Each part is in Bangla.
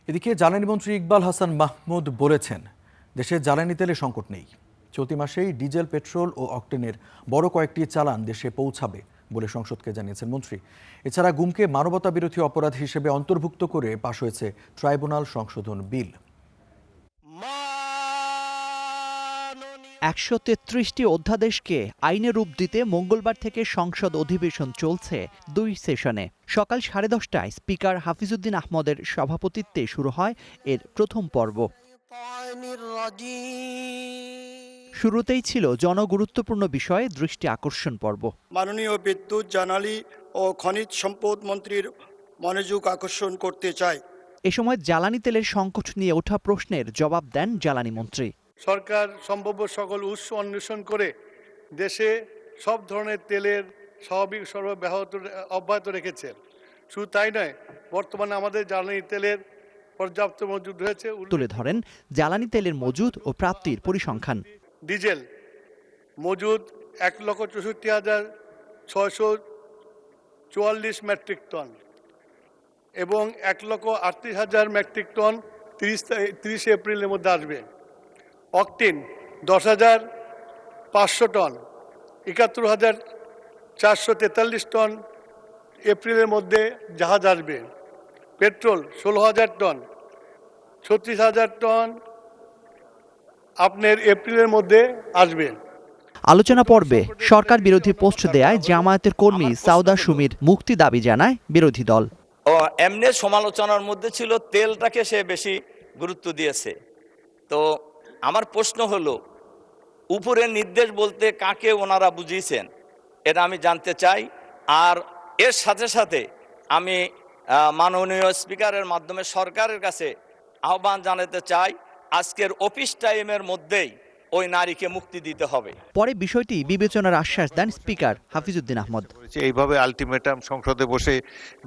এদিকে জ্বালানি মন্ত্রী ইকবাল হাসান মাহমুদ বলেছেন, দেশে জ্বালানি তেলের সংকট নেই। চলতি মাসেই ডিজেল, পেট্রোল ও অকটেনের বড় কয়েকটি চালান দেশে পৌঁছাবে বলে সংসদকে জানিয়েছেন মন্ত্রী। এছাড়া গুমকে মানবতা বিরোধী অপরাধ হিসেবে অন্তর্ভুক্ত করে পাশ হয়েছে ট্রাইব্যুনাল সংশোধন বিল। ১৩৩টি অধ্যাদেশকে আইনে রূপ দিতে মঙ্গলবার থেকে সংসদ অধিবেশন চলছে ২ সেশনে। সকাল 10:30টায় স্পিকার হাফিজউদ্দিন আহমদের সভাপতিত্বে শুরু হয় এর প্রথম পর্ব। শুরুতেই ছিল জনগুরুত্বপূর্ণ বিষয়ে দৃষ্টি আকর্ষণ পর্ব। মাননীয় বিদ্যুৎ, জ্বালানি ও খনিজ সম্পদ মন্ত্রীর মনোযোগ আকর্ষণ করতে চাই। এ সময় জ্বালানি তেলের সংকট নিয়ে ওঠা প্রশ্নের জবাব দেন জ্বালানি মন্ত্রী। সরকার সম্ভাব্য সকল উৎস অন্বেষণ করে দেশে সব ধরনের তেলের স্বাভাবিক সরবরাহ অব্যাহত রেখেছে। শুধু তাই নয়, বর্তমানে আমাদের জ্বালানি তেলের পর্যাপ্ত মজুদ রয়েছে। তুলে ধরেন জ্বালানি তেলের মজুদ ও প্রাপ্তির পরিসংখ্যান। ডিজেল মজুদ ১,৬৪,৬৪৪ মেট্রিক টন এবং ১,৩৮,০০০ মেট্রিক টন ৩০ এপ্রিলের মধ্যে আসবে। অকটেন ১০,৫০০ টন, ৭১,৪৪৩ টন এপ্রিলের মধ্যে জাহাজ আসবে। পেট্রোল ১৬,০০০ টন, ৩৬,০০০ টন আপনার এপ্রিলের মধ্যে আসবে। আলোচনা পর্বে সরকার বিরোধী পোস্ট দেয়ায় জামায়াতের কর্মী সাউদা সুমির মুক্তি দাবি জানায় বিরোধী দল। এমনি সমালোচনার মধ্যে ছিল তেলটাকে সে বেশি গুরুত্ব দিয়েছে। তো আমার প্রশ্ন হলো, উপরের নির্দেশ বলতে কাকে ওনারা বুঝিয়েছেন এটা আমি জানতে চাই। আর এর সাথে সাথে আমি মাননীয় স্পিকারের মাধ্যমে সরকারের কাছে আহ্বান জানাতে চাই, আজকের অফিস টাইমের মধ্যেই ওই নারীকে মুক্তি দিতে হবে। পরে বিষয়টি বিবেচনার আশ্বাস দেন স্পিকার হাফিজউদ্দিন আহমদ। এইভাবে আলটিমেটাম সংসদে বসে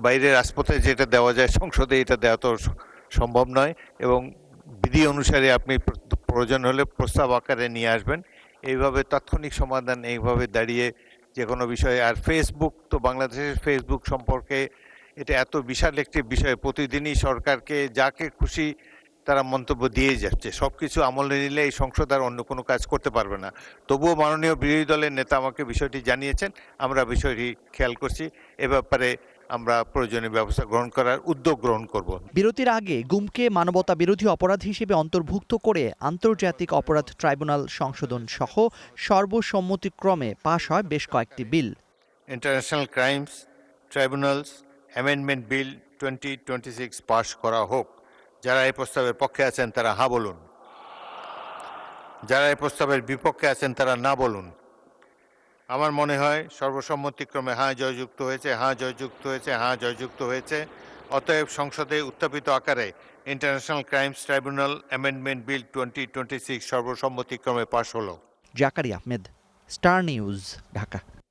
বাইরের রাজপথে যেটা দেওয়া যায় সংসদে এটা দেওয়া তো সম্ভব নয়, এবং বিধি অনুসারে আপনি প্রয়োজন হলে প্রস্তাব আকারে নিয়ে আসবেন। এইভাবে তাৎক্ষণিক সমাধান এইভাবে দাঁড়িয়ে যে কোনো বিষয়ে। আর ফেসবুক তো বাংলাদেশের ফেসবুক সম্পর্কে এটা এত বিশাল একটি বিষয়, প্রতিদিনই সরকারকে যাকে খুশি তারা মন্তব্য দিয়ে যাচ্ছে। সব কিছু আমলে নিলে এই সংসদ আর অন্য কোনো কাজ করতে পারবে না। তবুও মাননীয় বিরোধী দলের নেতা আমাকে বিষয়টি জানিয়েছেন, আমরা বিষয়টি খেয়াল করছি। এ ব্যাপারে আমরা প্রয়োজনীয় ব্যবস্থা গ্রহণ করার উদ্যোগ গ্রহণ করব। বিরতির আগে গুমকে মানবতা বিরোধী অপরাধ হিসেবে অন্তর্ভুক্ত করে আন্তর্জাতিক অপরাধ ট্রাইব্যুনাল সংশোধন সহ সর্বসম্মতিক্রমে পাশ হয় বেশ কয়েকটি বিল। International crimes tribunals amendment bill 2026 পাশ করা হোক। যারা এই প্রস্তাবের পক্ষে আছেন তারা হ্যাঁ বলুন, যারা এই প্রস্তাবের বিপক্ষে আছেন তারা না বলুন। আমার মনে হয় সর্বসম্মতিক্রমে হ্যাঁ জয়যুক্ত হয়েছে, হ্যাঁ জয়যুক্ত হয়েছে, হ্যাঁ জয়যুক্ত হয়েছে। অতএব সংসদে উত্থাপিত আকারে international crimes tribunal amendment bill 2026 সর্বসম্মতিক্রমে পাশ হলো। Zakaria Ahmed, star news, Dhaka.